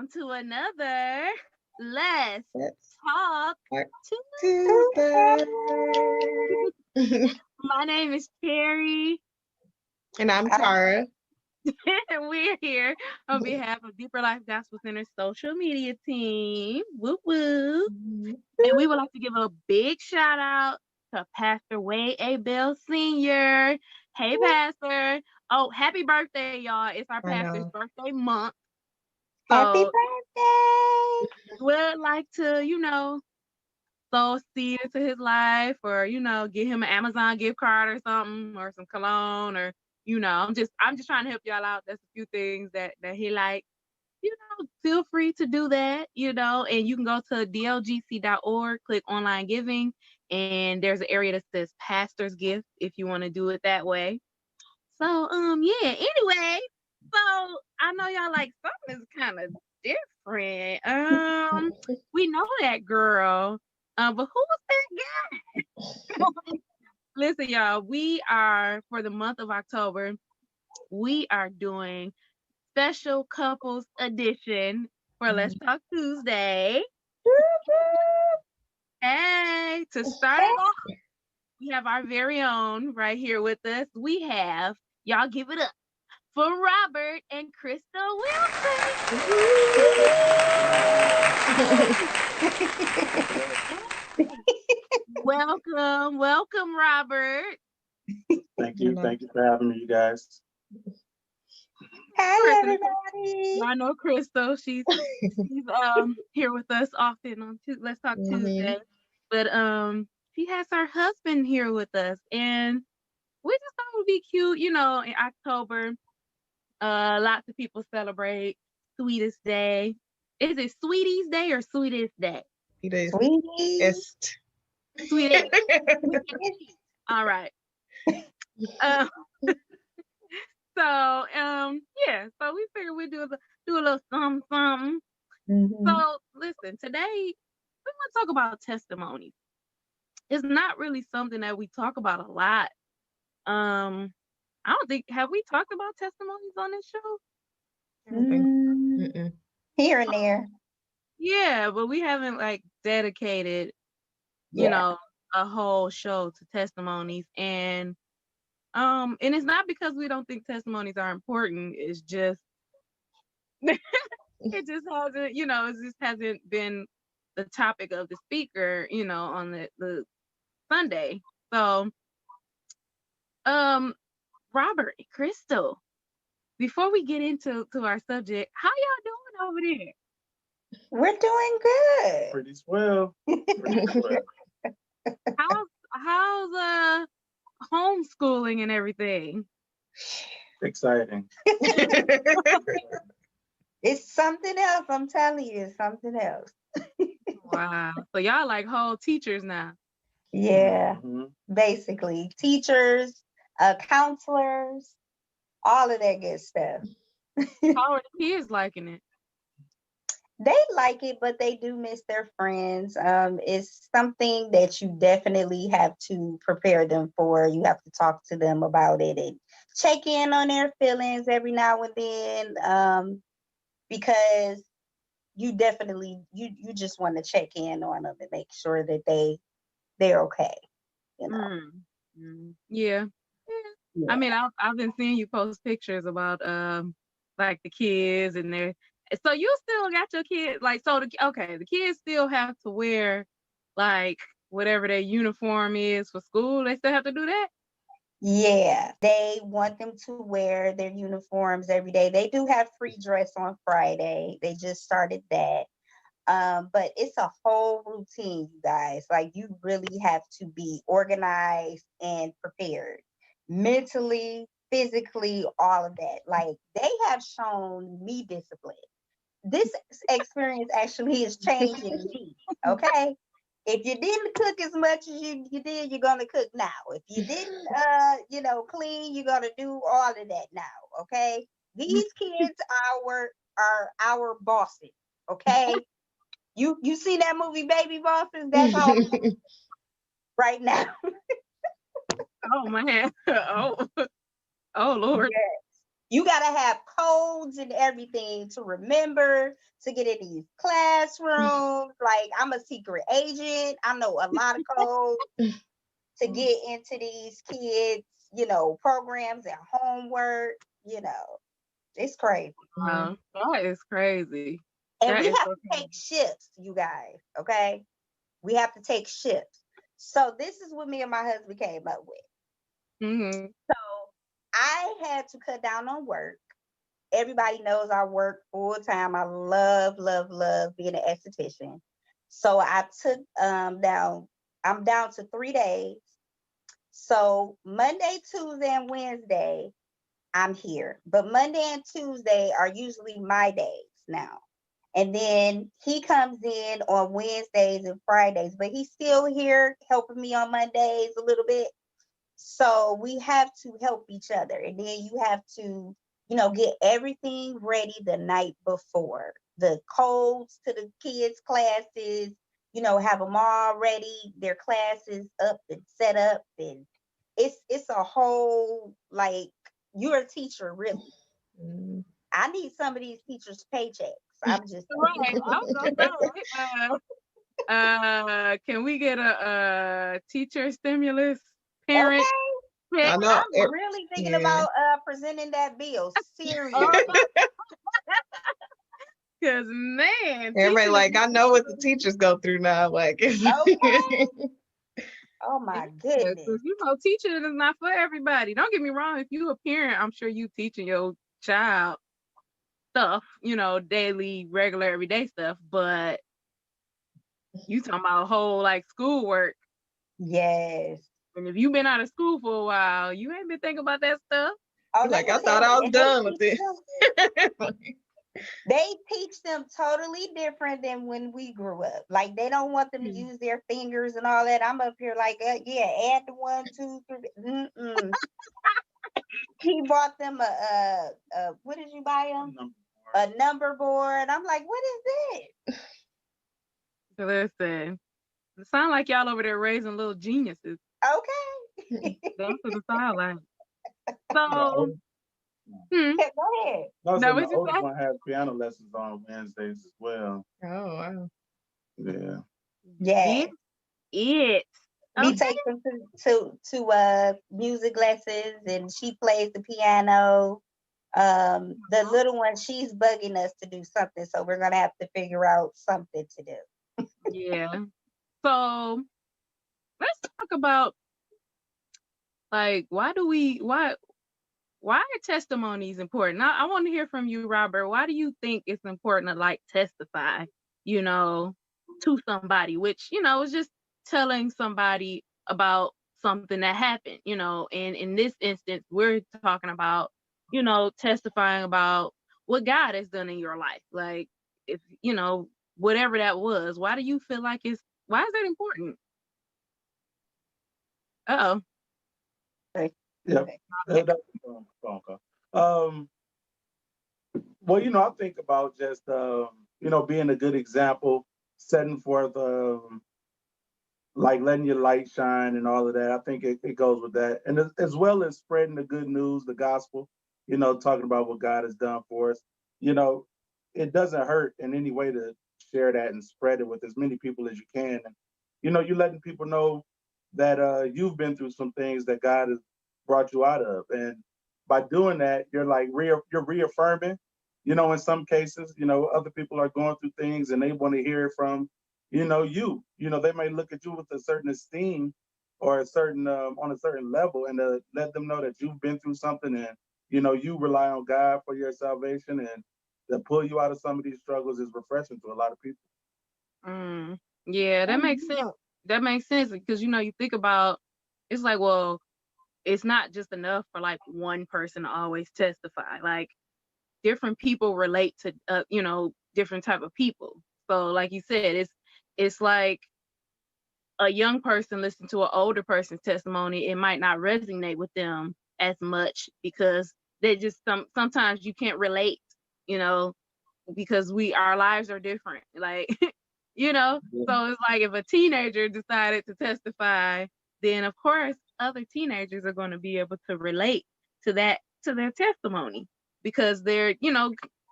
to another Let's Let's Talk start Tuesday. Tuesday. My name is Cherry, And I'm I, Tara. and we're here on behalf of Deeper Life Gospel Center's social media team. Woo woo. And we would like to give a big shout out to Pastor Wade A. Bell Sr. Hey, Pastor. Oh, happy birthday, y'all. It's our I pastor's know. birthday month. Happy So birthday! we'd like to, sow a seed into his life or, get him an Amazon gift card or something or some cologne or, I'm just trying to help y'all out. That's a few things that he like. Feel free to do that, and you can go to dlgc.org, click online giving, and there's an area that says pastor's gift if you want to do it that way. So, yeah, anyway, so I know y'all like something is kind of different. We know that girl, but who was that guy? Listen, y'all, we are, for the month of October, we are doing special couples edition for Let's Talk Tuesday. Hey, to start it off, we have our very own right here with us. We have, y'all give it up for Robert and Crystal Wilson. Welcome, Robert. Thank you. Thank you for having me, you guys. Hi, everybody. Y'all know Crystal. She's here with us often on Let's Talk Tuesday. But she has her husband here with us, and we just thought it would be cute, in October. Lots of people celebrate Sweetest Day. Is it Sweeties Day or Sweetest Day? It is. Sweeties. Sweetest. All right. Yeah. So we figured we'd do a little something. So listen, today we want to talk about testimonies. It's not really something that we talk about a lot. I don't think, have we talked about testimonies on this show? I don't think. Here and there. Yeah, but we haven't like dedicated, a whole show to testimonies. And it's not because we don't think testimonies are important. It's just it just hasn't been the topic of the speaker, on the Sunday. So Robert, Crystal, before we get into our subject, how y'all doing over there? We're doing good. Pretty swell. How's homeschooling and everything? Exciting. It's something else. I'm telling you, it's something else. Wow. So y'all like whole teachers now. Yeah, basically. Teachers, counselors, all of that good stuff. How are the kids liking it? They like it, but they do miss their friends. It's something that you definitely have to prepare them for. You have to talk to them about it and check in on their feelings every now and then, because you definitely you just want to check in on them and make sure that they're okay. Yeah. I mean, I've been seeing you post pictures about like the kids and their. So you still got your kids like the kids still have to wear like whatever their uniform is for school. They still have to do that. Yeah, they want them to wear their uniforms every day. They do have free dress on Friday. They just started that. But it's a whole routine, you guys. Like, you really have to be organized and prepared mentally, physically, all of that. Like, they have shown me discipline. This experience actually is changing me. Okay. If you didn't cook as much as you did, you're gonna cook now. If you didn't clean, you're gonna do all of that now. Okay. These kids are our bosses. Okay. You see that movie Baby Bosses? That's all right now. Oh man. Oh Lord. Yes. You gotta have codes and everything to remember to get in these classrooms. Like I'm a secret agent. I know a lot of codes to get into these kids, programs and homework. It's crazy. Wow, that is crazy. And That we is have so to crazy. take shifts, you guys. Okay. We have to take shifts. So this is what me and my husband came up with. Mm-hmm. So I had to cut down on work. Everybody knows I work full time. I love, love, love being an esthetician. So I took down, I'm down to 3 days. So Monday, Tuesday, and Wednesday, I'm here. But Monday and Tuesday are usually my days now. And then he comes in on Wednesdays and Fridays, but he's still here helping me on Mondays a little bit. So we have to help each other. And then you have to, get everything ready the night before. The codes to the kids' classes, have them all ready, their classes up and set up. And it's a whole, like, you're a teacher, really. I need some of these teachers' paychecks. I'm just Right. I was gonna say, can we get a teacher stimulus parent okay. pick? I know. I'm really thinking about presenting that bill. Seriously. Because man, Everybody like, I know what the teachers, teachers go through now. Like, Okay. Oh my goodness. teaching is not for everybody. Don't get me wrong. If you a parent, I'm sure you teaching your child stuff, daily, regular, everyday stuff. But you talking about whole like schoolwork. Yes. And if you've been out of school for a while, you ain't been thinking about that stuff. Oh, like, let I me thought tell I you, was and done with this. they teach them totally different than when we grew up. Like they don't want them to use their fingers and all that. I'm up here like, yeah, add the 1, 2, 3. He bought them what did you buy them? A number board. I'm like, what is this? So listen, it sound like y'all over there raising little geniuses. Okay. That's what it sound like. So, No, Yeah, go ahead. No, the what you oldest say? one has piano lessons on Wednesdays as well. Oh, wow. Yeah. Yeah. It. We Okay. take them to music lessons, and she plays the piano. The little one, she's bugging us to do something, so we're gonna have to figure out something to do. Yeah. So let's talk about like why are testimonies important? Now I want to hear from you, Robert. Why do you think it's important to like testify, to somebody, which, is just telling somebody about something that happened, and in this instance, we're talking about, testifying about what God has done in your life. Like if, whatever that was, why do you feel like why is that important? Uh-oh. Yep. That's a phone call. Well, I think about just, being a good example, setting forth, like letting your light shine and all of that. I think it goes with that. And as well as spreading the good news, the gospel, talking about what God has done for us. It doesn't hurt in any way to share that and spread it with as many people as you can. And, you're letting people know that you've been through some things that God has brought you out of. And by doing that, you're like, you're reaffirming, in some cases, other people are going through things and they want to hear it from they may look at you with a certain esteem or a certain on a certain level, and let them know that you've been through something, and you rely on God for your salvation, and to pull you out of some of these struggles is refreshing to a lot of people. Yeah, that makes sense. That makes sense because you think about it's like, well, it's not just enough for like one person to always testify. Like different people relate to different type of people. So like you said, it's like a young person listen to an older person's testimony, it might not resonate with them as much because they just sometimes you can't relate, you know, because our lives are different. Like, so it's like if a teenager decided to testify, then of course other teenagers are going to be able to relate to their testimony. because they're,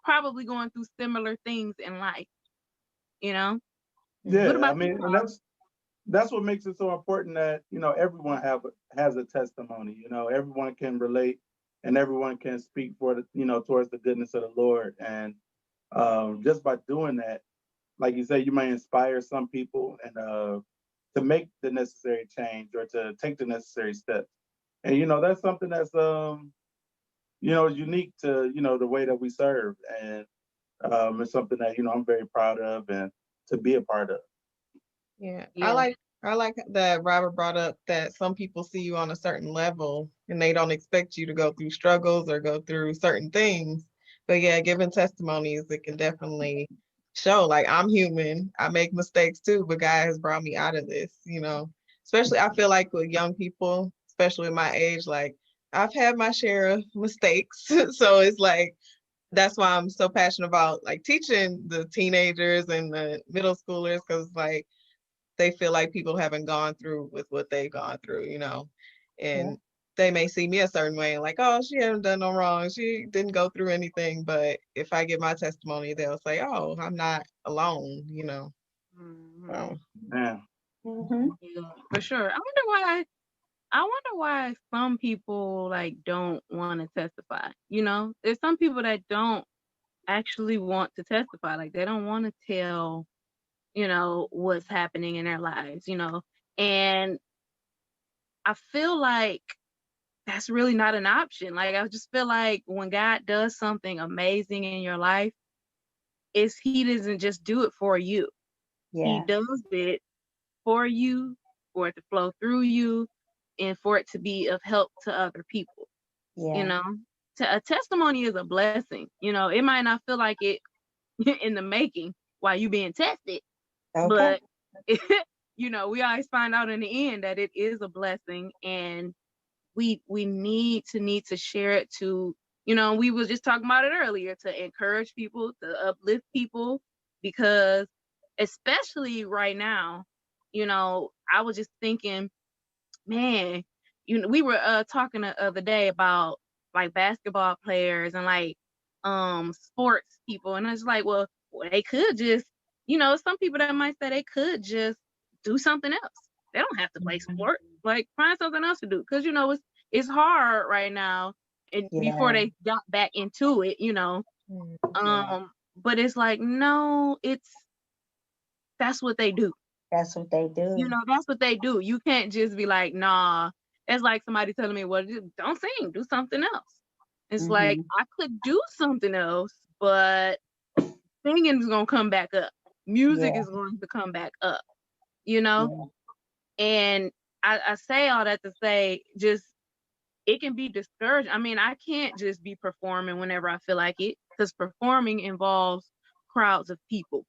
probably going through similar things in life, you know? What Yeah, I about you, mean, and Carl? that's what makes it so important that everyone has a testimony. Everyone can relate, and everyone can speak for the towards the goodness of the Lord. And just by doing that, like you say, you may inspire some people and to make the necessary change or to take the necessary steps. And that's something that's unique to the way that we serve, and it's something that I'm very proud of and to be a part of. Yeah, Yeah. I like that Robert brought up that some people see you on a certain level and they don't expect you to go through struggles or go through certain things. But yeah, giving testimonies, it can definitely show like I'm human. I make mistakes too, but God has brought me out of this. Especially I feel like with young people, especially my age, like I've had my share of mistakes. So it's like that's why I'm so passionate about like teaching the teenagers and the middle schoolers because like they feel like people haven't gone through with what they've gone through. Yeah. And they may see me a certain way, like, oh, she hasn't done no wrong. She didn't go through anything. But if I give my testimony, they'll say, oh, I'm not alone. Mhm. So, Yeah. Mm-hmm. Yeah, for sure. I wonder why some people like don't want to testify. There's some people that don't actually want to testify. Like they don't want to tell, what's happening in their lives. And I feel like that's really not an option. Like I just feel like when God does something amazing in your life, he doesn't just do it for you. He Yeah. does it for you, for it to flow through you, and for it to be of help to other people. You Yeah. know, a testimony is a blessing. It might not feel like it in the making while you being tested, Okay. but we always find out in the end that it is a blessing, and we need to share it to, we was just talking about it earlier, to encourage people, to uplift people, because especially right now, I was just thinking, man, we were talking the other day about like basketball players and like sports people, and it's like, well, they could just, some people that might say they could just do something else. They don't have to play sport. Like find something else to do, because it's hard right now, and before Yeah. they got back into it. Yeah. But it's like, no, that's what they do. That's what they do. That's what they do. You can't just be like, nah. It's like somebody telling me, well, just don't sing, do something else. It's like, Mm-hmm. I could do something else, but singing is going to come back up. Music Yeah. is going to come back up, you know? Yeah. And I say all that to say, just, it can be discouraging. I mean, I can't just be performing whenever I feel like it, because performing involves crowds of people,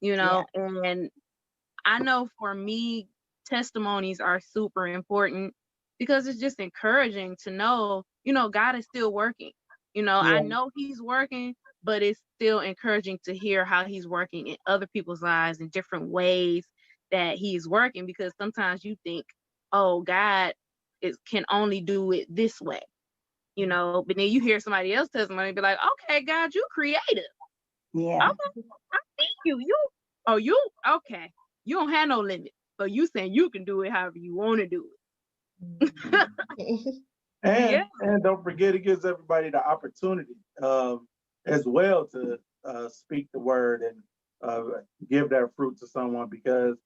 Yeah. and I know for me, testimonies are super important because it's just encouraging to know, God is still working. I Yeah. know he's working, but it's still encouraging to hear how he's working in other people's lives in different ways that he's working, because sometimes you think, oh, God can only do it this way, but then you hear somebody else testimony and be like, okay, God, you creative. Yeah. Okay, I see you. Okay. You don't have no limit. So you saying you can do it however you want to do it. Yeah. And don't forget, it gives everybody the opportunity as well to speak the word and give that fruit to someone, because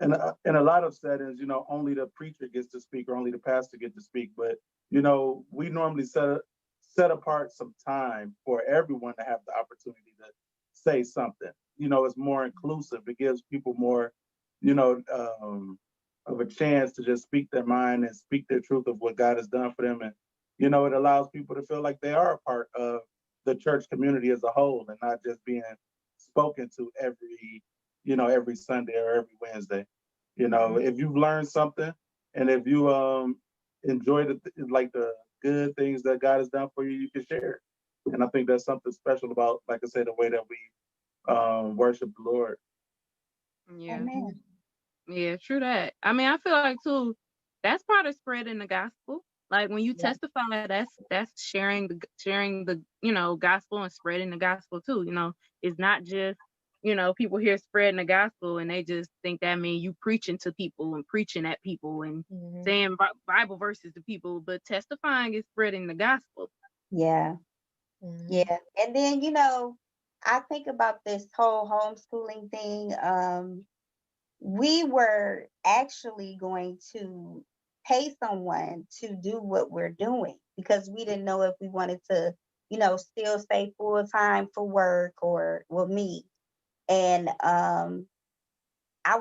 in a lot of settings, only the preacher gets to speak or only the pastor gets to speak. But we normally set apart some time for everyone to have the opportunity to say something. It's more inclusive. It gives people more, you know, um, of a chance to just speak their mind and speak their truth of what God has done for them. And, it allows people to feel like they are a part of the church community as a whole and not just being spoken to every Sunday or every Wednesday. If you've learned something and if you enjoy like the good things that God has done for you, you can share it. And I think that's something special about, like I said, the way that we worship the Lord. Yeah. Amen. Yeah, true that. I mean, I feel like too, that's part of spreading the gospel. Like when you Yeah. testify, that's sharing the gospel and spreading the gospel too. It's not just people hear spreading the gospel and they just think that means you preaching to people and preaching at people and saying Bible verses to people, but testifying is spreading the gospel. Yeah. Yeah. And then, I think about this whole homeschooling thing. We were actually going to pay someone to do what we're doing because we didn't know if we wanted to, still stay full time for work or me. And I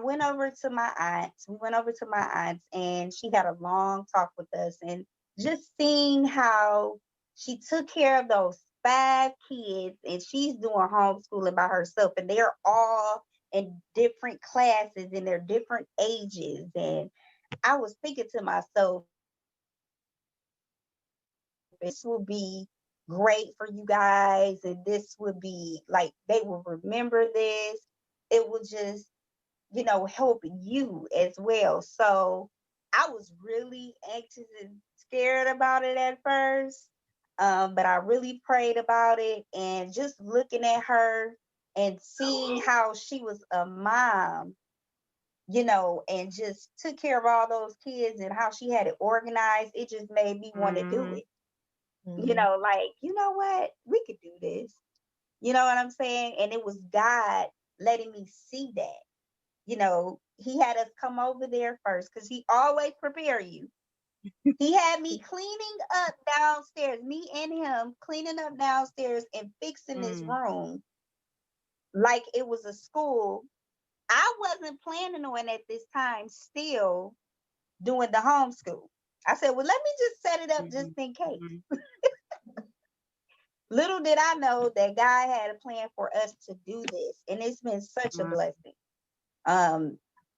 went over to my aunt's. We went over to my aunt's and she had a long talk with us, and just seeing how she took care of those 5 kids, and she's doing homeschooling by herself, and they're all in different classes and they're different ages. And I was thinking to myself, this will be great for you guys, and this would be like they will remember this. It will just help you as well. So I was really anxious and scared about it at first. But I really prayed about it, and just looking at her and seeing how she was a mom, and just took care of all those kids and how she had it organized, it just made me want to do it. Like, you know what? We could do this. You know what I'm saying? And it was God letting me see that. He had us come over there first because he always prepare you. He had me cleaning up downstairs, me and him cleaning up downstairs and fixing this room like it was a school. I wasn't planning on at this time still doing the homeschool. I said, well, let me just set it up just in case. Little did I know that God had a plan for us to do this. And it's been such a blessing.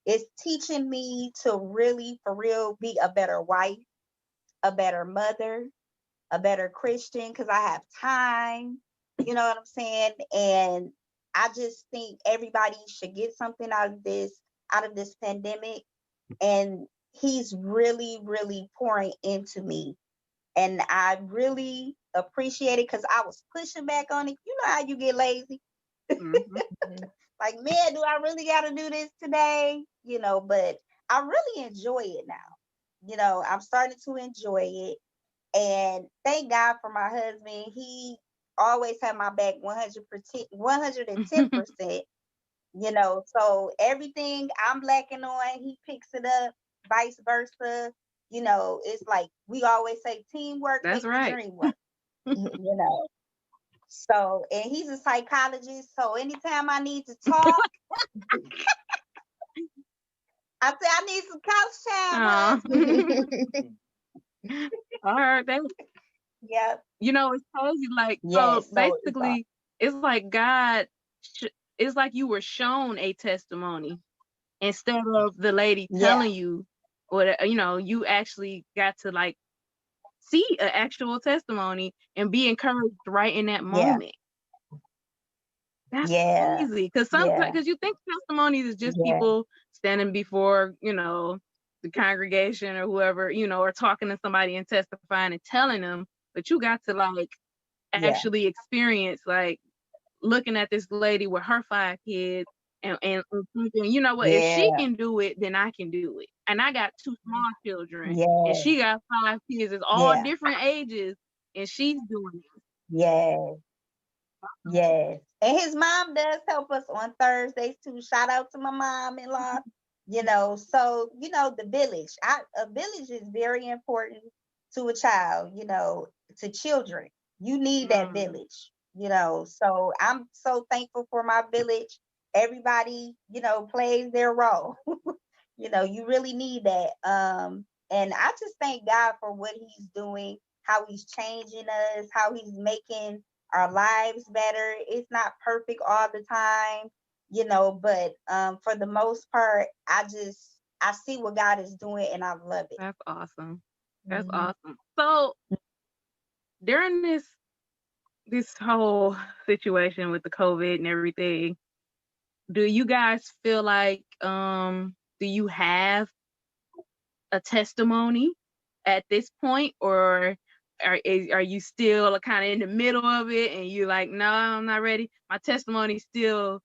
It's teaching me to really, for real, be a better wife, a better mother, a better Christian, because I have time. You know what I'm saying? And I just think everybody should get something out of this pandemic. And he's really, really pouring into me. And I really appreciate it because I was pushing back on it. You know how you get lazy? Like, man, do I really got to do this today? But I really enjoy it now. I'm starting to enjoy it. And thank God for my husband. He always had my back 110%. So everything I'm lacking on, he picks it up, vice versa. It's like we always say, teamwork That's makes the right. dream work. So, and he's a psychologist. So anytime I need to talk, I say I need some couch time. I heard that. Yep. It's crazy. Like, Yes. so basically, it's like God, it's like you were shown a testimony instead of the lady telling you, or you actually got to like see an actual testimony and be encouraged right in that moment. That's crazy. Because you think testimonies is just people standing before, the congregation or whoever, or talking to somebody and testifying and telling them, but you got to like actually experience, like looking at this lady with her 5 kids and thinking, you know what, if she can do it, then I can do it. And I got 2 small children and she got 5 kids, it's all different ages, and she's doing it. Yes. And his mom does help us on Thursdays too. Shout out to my mom-in-law. So the village. A village is very important to a child, to children. You need that village, So I'm so thankful for my village. Everybody, plays their role. You really need that. And I just thank God for what he's doing, how he's changing us, how he's making our lives better. It's not perfect all the time, but for the most part, I see what God is doing and I love it. That's awesome. That's awesome. So during this whole situation with the COVID and everything, do you guys feel like do you have a testimony at this point, or are you still kind of in the middle of it and you're like, no, I'm not ready? My testimony's still,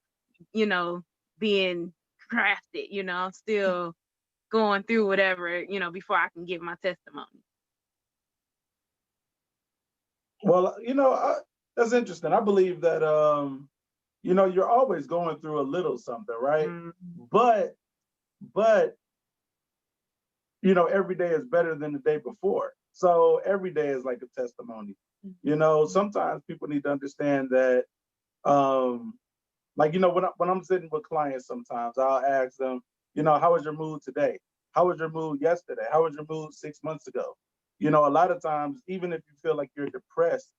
being crafted, still going through whatever, before I can give my testimony. Well, that's interesting. I believe that you're always going through a little something, right? Mm-hmm. But every day is better than the day before. So every day is like a testimony. Sometimes people need to understand that, when I'm sitting with clients, sometimes I'll ask them, how was your mood today? How was your mood yesterday? How was your mood 6 months ago? A lot of times, even if you feel like you're depressed,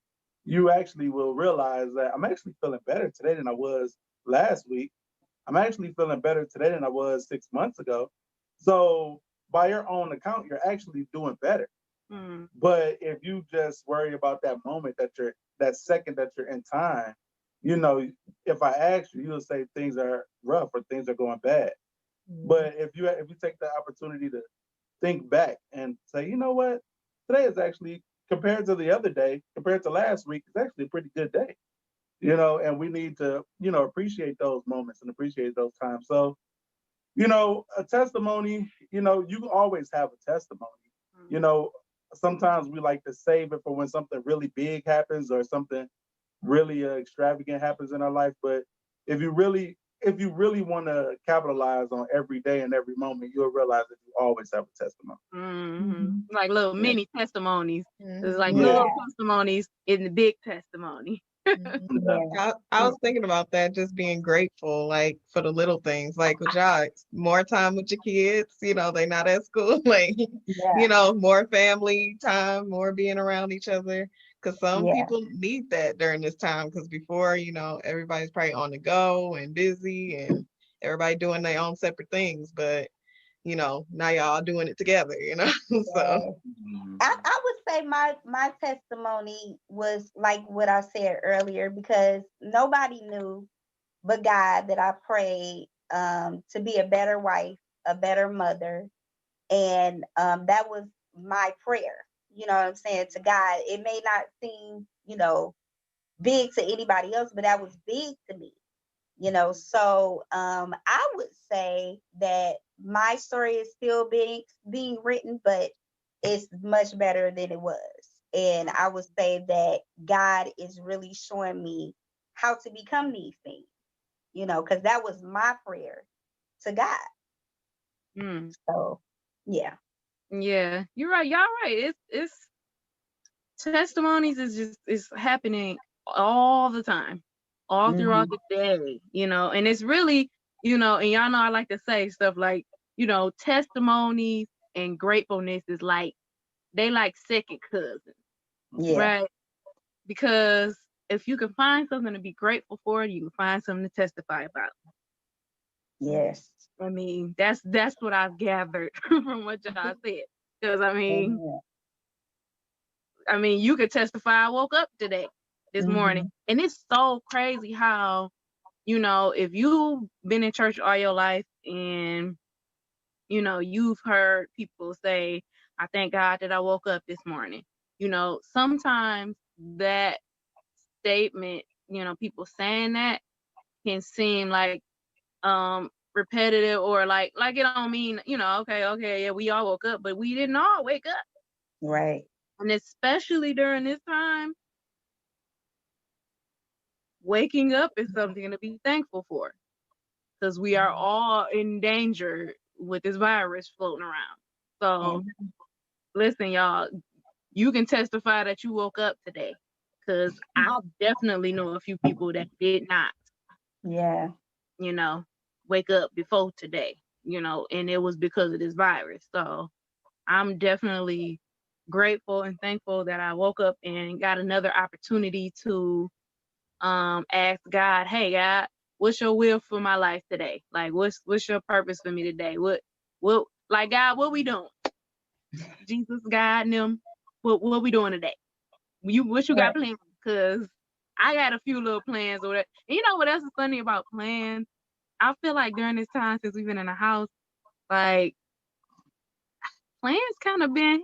you actually will realize that I'm actually feeling better today than I was last week. I'm actually feeling better today than I was 6 months ago. So by your own account, you're actually doing better. Mm. But if you just worry about that moment that second that you're in time, if I ask you, you'll say things are rough or things are going bad. But if you take the opportunity to think back and say, you know what, today is actually, compared to the other day, compared to last week, it's actually a pretty good day. And we need to, appreciate those moments and appreciate those times. So, a testimony, you always have a testimony. Sometimes we like to save it for when something really big happens or something really extravagant happens in our life. But if you really want to capitalize on every day and every moment, you'll realize that you always have a testimony. Mm-hmm. Like little mini testimonies. It's like Yeah. little testimonies in the big testimony. I was thinking about that, just being grateful, like for the little things, like with y'all, more time with your kids, they not at school, like, more family time, more being around each other. Because some people need that during this time, because before, everybody's probably on the go and busy and everybody doing their own separate things. But, now y'all doing it together, so. I would say my testimony was like what I said earlier, because nobody knew but God that I prayed to be a better wife, a better mother. And that was my prayer, you know what I'm saying, to God. It may not seem, big to anybody else, but that was big to me. So I would say that my story is still being written, but it's much better than it was. And I would say that God is really showing me how to become these things, because that was my prayer to God. So yeah. Yeah, you're right. Y'all right. It's testimonies is happening all the time, all throughout the day, and it's really, and y'all know I like to say stuff like, testimonies and gratefulness is like, they like second cousins, right? Because if you can find something to be grateful for, you can find something to testify about. Yes. I mean, that's what I've gathered from what y'all said. Because I mean, you could testify, I woke up this morning. And it's so crazy how, if you've been in church all your life and, you've heard people say, I thank God that I woke up this morning. Sometimes that statement, people saying that can seem like repetitive, or like it don't mean, okay, yeah, we all woke up, but we didn't all wake up. Right. And especially during this time, waking up is something to be thankful for, because we are all in danger with this virus floating around. So listen, y'all, you can testify that you woke up today, because I definitely know a few people that did not. Yeah. Wake up before today, and it was because of this virus. So I'm definitely grateful and thankful that I woke up and got another opportunity to ask God, hey God, what's your will for my life today? Like what's your purpose for me today? What like, God, what we doing? Jesus, God, and them, what we doing today? What you got planned? Because I got a few little plans or whatever. And you know what else is funny about plans? I feel like during this time, since we've been in the house, like plans kind of been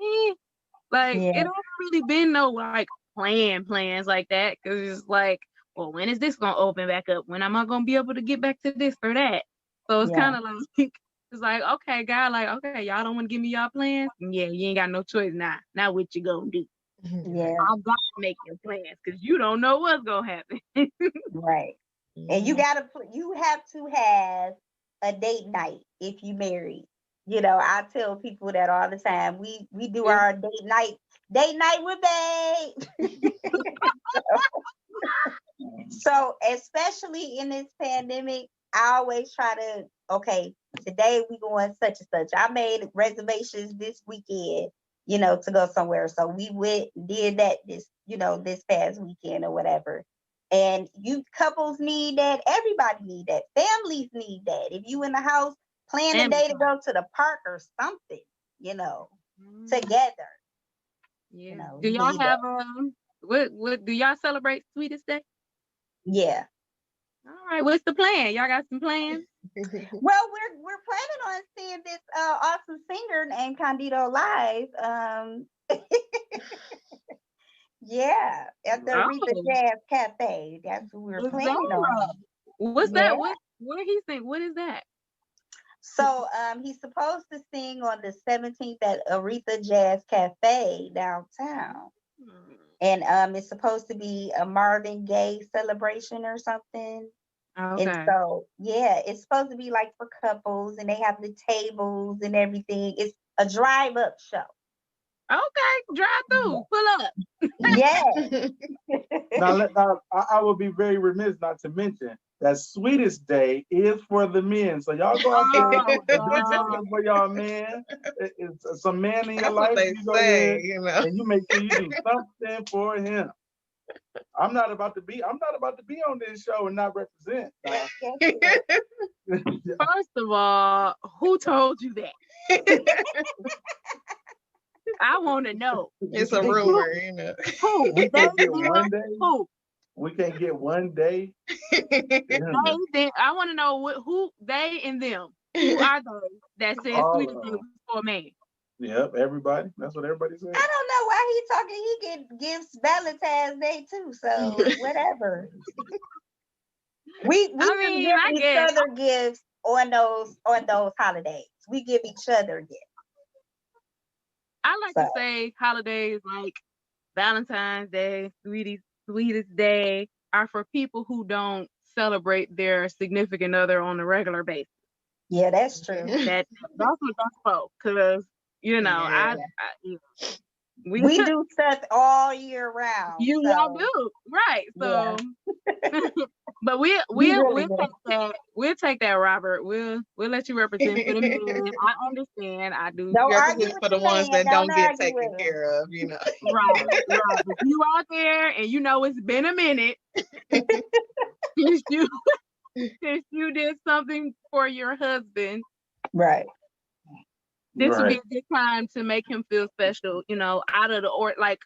Like it Yeah. hasn't really been no like plans like that. Cause it's like, well, when is this gonna open back up? When am I gonna be able to get back to this or that? So it's Yeah. kind of like it's like, okay, God, like, okay, y'all don't want to give me y'all plans? Yeah, you ain't got no choice now. Now what you gonna do? Yeah. I gotta make your plans because you don't know what's gonna happen. Right. And you have to have a date night if you married. You know, I tell people that all the time. We do our date night with babe. So especially in this pandemic, I always try to, okay, today we going such and such. I made reservations this weekend, to go somewhere. So we did that this past weekend or whatever. And you couples need that. Everybody need that. Families need that. If you in the house, plan a day to go to the park or something, together. Yeah. You Do y'all need have that. what do y'all celebrate Sweetest Day? Yeah. All right, what's the plan? Y'all got some plans? Well, we're planning on seeing this awesome singer named Candido live. Yeah, at the Aretha Oh, Jazz Cafe. That's what we're is that planning on. what's Yeah. that? What he think? What is that? So he's supposed to sing on the 17th at Aretha Jazz Cafe downtown. And it's supposed to be a Marvin Gaye celebration or something. And Okay. so, yeah, it's supposed to be like for couples, and they have the tables and everything. It's a drive-up show. Okay, drive through, pull up. Yeah. Now, I will be very remiss not to mention that Sweetest Day is for the men. So y'all go out there Oh, and do God. something for y'all man. It's some man in your That's what life. they You go ahead say, and you make sure you do something for him. I'm not about to be on this show and not represent. First of all, who told you that? I want to know. It's a rumor, Who? We They, can't get them, one day. who? We can't get one day. I want to know who they and them. Who are those that said All Sweetest of Day them. was for man? Yep, everybody. That's what everybody says. I don't know why he talking. He gives Valentine's Day too, so whatever. We I just mean, give I each guess. other gifts on those holidays. We give each other gifts. I like So to say holidays like Valentine's Day, Sweetest Day are for people who don't celebrate their significant other on a regular basis. yeah, that's true. That's what that's for. Cause Yeah. we We do stuff all year round. y'all So do right. yeah, So, but we'll we we'll really we'll do. take that. We'll take that, Robert. We'll let you represent for the men. I understand. I do. Don't argue Represents with for the the ones man. that Don't don't get argue taken with him. care of, Right, right. If you out there and it's been a minute since you did something for your husband, Right. this would be Right. a good time to make him feel special, out of like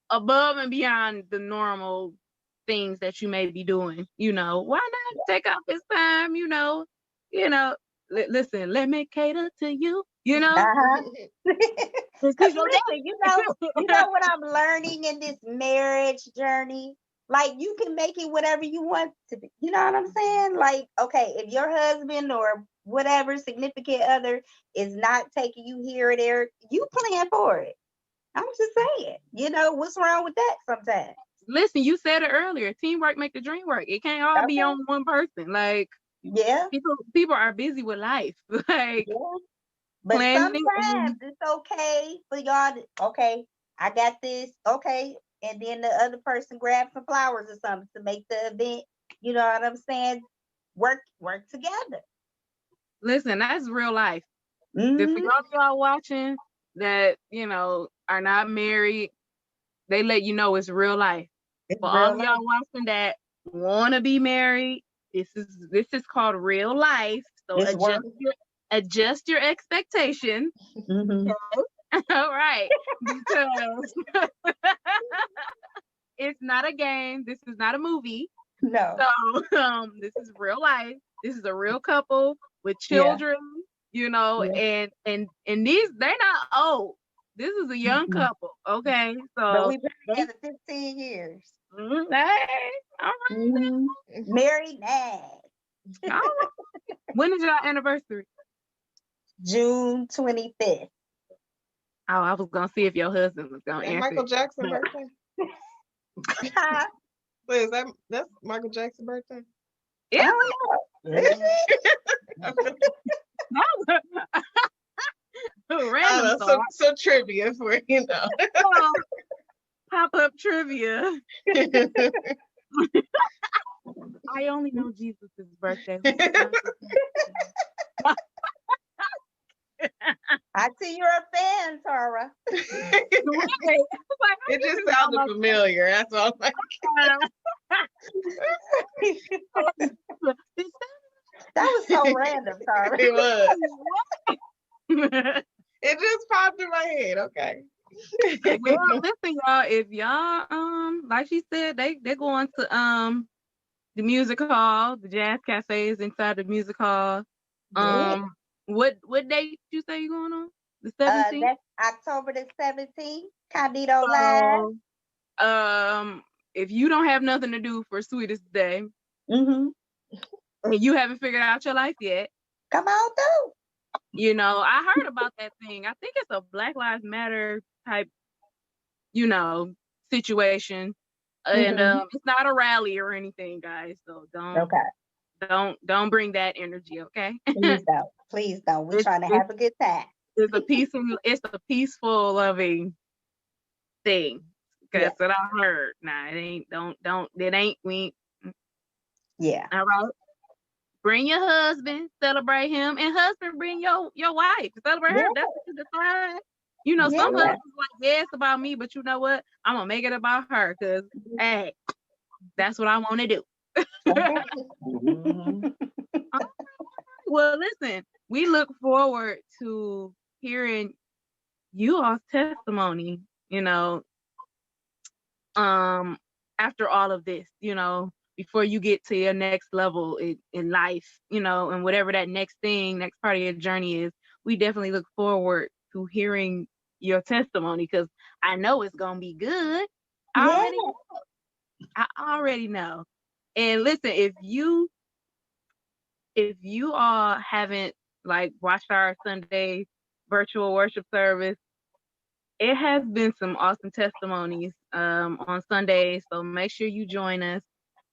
above and beyond the normal things that you may be doing. Why not take out this time, listen, let me cater to you, Uh-huh. this Cause is your listen, you know what I'm learning in this marriage journey? Like you can make it whatever you want to be. You know what I'm saying? Like, okay, if your husband or whatever significant other is not taking you here or there, you plan for it. I'm just saying, what's wrong with that sometimes? Listen, you said it earlier. Teamwork make the dream work. It can't all be Okay. on one person. Like Yeah. people are busy with life. Like Yeah. But planning and sometimes it's okay for y'all to, okay, I got this, okay. And then the other person grab some flowers or something to make the event, you know what I'm saying? Work together. listen, that's real life. If Mm-hmm. y'all watching that, are not married, they let you know it's real life. It's For all real of life. y'all watching that wanna be married, this is called real life. So It's work. adjust your expectations. Mm-hmm. All right. Because it's not a game. This is not a movie. No. So this is real life. This is a real couple with Yeah. children, Yeah. and these they're not old. This is a young couple. Okay. But So we've been together 15 years. hey, all right. Married now. All right. When is your anniversary? June 25th. Oh, I was gonna see if your husband was gonna That answer. Michael it. Jackson But- birthday? Huh? Wait, that's Michael Jackson birthday? Yeah. Is it? I Random don't know, thought. some trivia for you know. Pop up trivia. I only know Jesus' birthday. I see you're a fan, Tara. It just sounded familiar. That's all I'm like. That was so random, Tara. It was. It just popped in my head. Okay. Well, listen, y'all. If y'all like she said, they're going to the music hall, the jazz cafe is inside the music hall. Yeah. What date you say you going on? The 17th? That's October the 17th. Candido Live. So, if you don't have nothing to do for Sweetest Day Mm-hmm. and you haven't figured out your life yet, Come on through. you know, I heard about that thing. I think it's a Black Lives Matter type, you know, situation. And it's not a rally or anything, guys. So don't bring that energy, okay? Please don't. Please don't. We're trying to have a good time. It's a peaceful, loving thing. That's what I heard. Nah, Yeah. All right. Bring your husband, celebrate him, and husband, bring your wife, celebrate her. That's what you decide. You know, some husbands like, yeah, it's about me, but you know what? I'm gonna make it about her because hey, that's what I want to do. Well, listen, we look forward to hearing you all's testimony, you know, after all of this, you know, before you get to your next level in life, you know, and whatever that next part of your journey is, we definitely look forward to hearing your testimony because I know it's gonna be good. I already know. And listen, if you all haven't like watched our Sunday virtual worship service, it has been some awesome testimonies on Sundays. So make sure you join us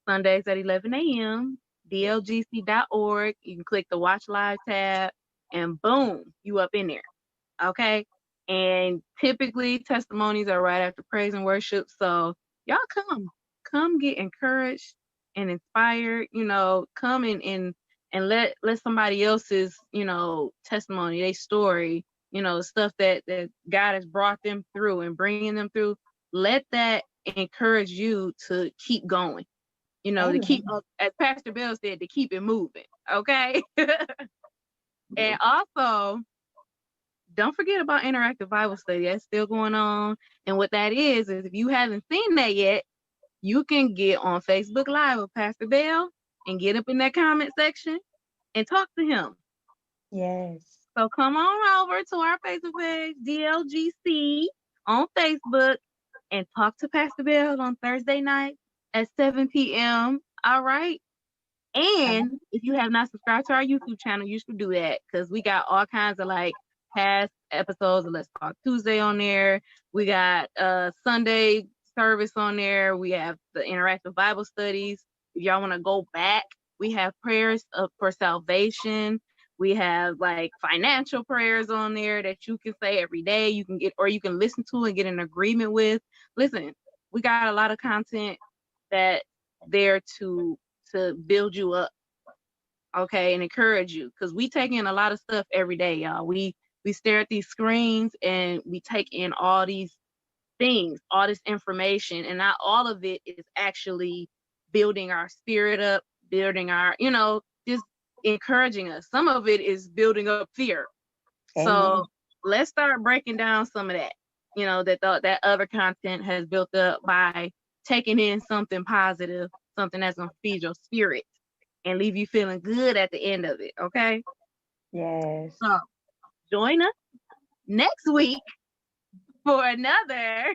Sundays at 11 a.m. dlgc.org. You can click the Watch Live tab and boom, you up in there. Okay. And typically testimonies are right after praise and worship. So y'all come get encouraged and inspired, you know, come and let somebody else's, you know, testimony, their story, you know, stuff that God has brought them through and bringing them through. Let that encourage you to keep going, you know, to keep, as Pastor Bell said, to keep it moving. Okay. And also, don't forget about interactive Bible study. That's still going on. And what that is if you haven't seen that yet, you can get on Facebook Live with Pastor Bell and get up in that comment section and talk to him. Yes. So come on over to our Facebook page, DLGC on Facebook, and talk to Pastor Bell on Thursday night at 7 p.m. All right. And if you have not subscribed to our YouTube channel, you should do that because we got all kinds of like past episodes of Let's Talk Tuesday on there. We got Sunday service on there. We have the interactive Bible studies. If y'all want to go back, we have prayers for salvation. We have like financial prayers on there that you can say every day. You can get, or you can listen to and get an agreement with. Listen, we got a lot of content that there to build you up, okay, and encourage you, because we take in a lot of stuff every day, y'all. We stare at these screens and we take in all these things, all this information, and not all of it is actually building our spirit up, building our, you know, just encouraging us. Some of it is building up fear. So let's start breaking down some of that, you know, that other content has built up by taking in something positive, something that's gonna feed your spirit and leave you feeling good at the end of it. Okay. Yes. So join us next week for another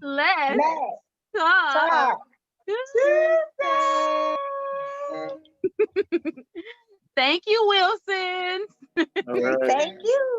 Let's Let's Talk talk Tuesday. Tuesday. Thank you, Wilson. All right. Thank you.